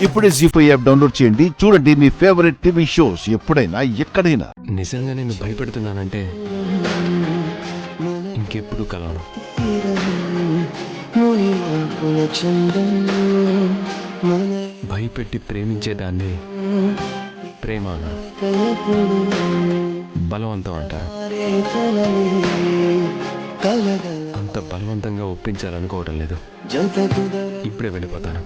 ఇప్పుడే జీ5 app download చేయండి. చూడండి మీ ఫేవరెట్ టీవీ షోస్ ఎప్పుడైనా ఎక్కడైనా. నిజంగా నేను భయపెడుతున్నానంటే ఇంకెప్పుడు కలవను. భయపెట్టి ప్రేమించేదాన్ని ప్రేమ అన్నా, బలవంతం అంట. అంత బలవంతంగా ఒప్పించాలనుకోవడం లేదు. ఇప్పుడే వెళ్ళిపోతాను.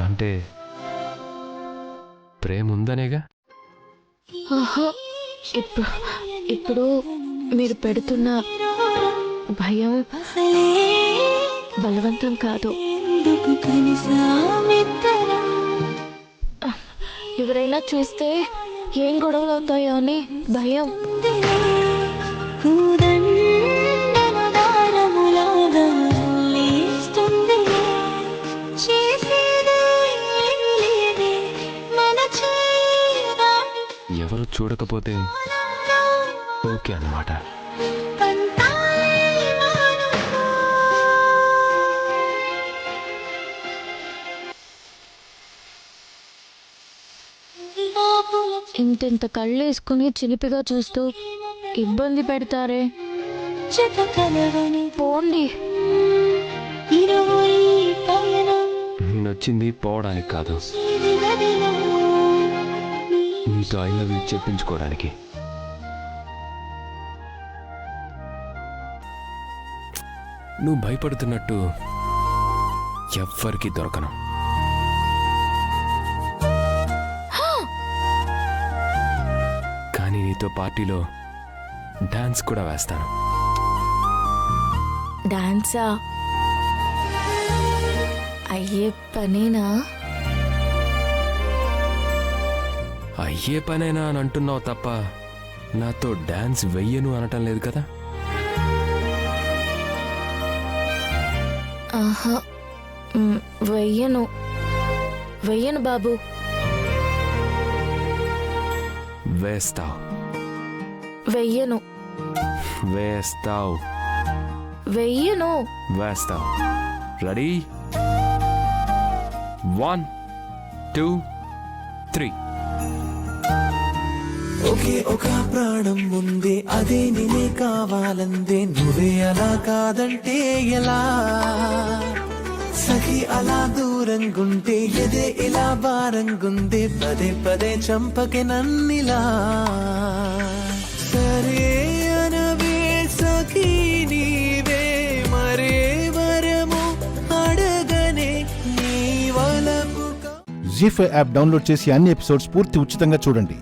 అంటే ప్రేమ ఉందనేగా. ఇప్పుడు మీరు పెడుతున్న భయం బలవంతం కాదు. ఎవరైనా చూస్తే ఏం గొడవలు అవుతాయో అని భయం. ఎవరు చూడకపోతే ఓకే అన్నమాట. ఇంత కళ్ళు వేసుకుని చిలిపిగా చూస్తూ ఇబ్బంది పెడతారే, పోండి. నేనొచ్చింది పోవడానికి కాదు, నీతో ఐ లవ్ యూ చెప్పించుకోవడానికి. నువ్వు భయపడుతున్నట్టు ఎవ్వరికి దొరకను. కానీ నీతో పార్టీలో డాన్స్ కూడా వేస్తాను. డాన్సా? అయ్యే పనేనా? అయ్యే పనేనా అని అంటున్నావు తప్ప నాతో డాన్స్ వెయ్యను అనటం లేదు కదా. ఆహా, వెయ్యను బాబు. వేస్తావు. వెయ్యను. వేస్తావు. వెయ్యను. వేస్తావు. రెడీ? 1 2 3. ఒకే ఒక ప్రాణం ఉంది, అదే నేనే కావాలందే, నువ్వే అలా కాదంటే ఎలా? సఖి అలా దూరంగుంటే ఎదే ఇలా భారంగుందే, పదే పదే చంపకే నన్నిలా. సరే అనవే సఖి నీవే, మరే వరము అడగనే నీ వలపు. జీ5 యాప్ డౌన్లోడ్ చేసి అన్ని ఎపిసోడ్స్ పూర్తి ఉచితంగా చూడండి.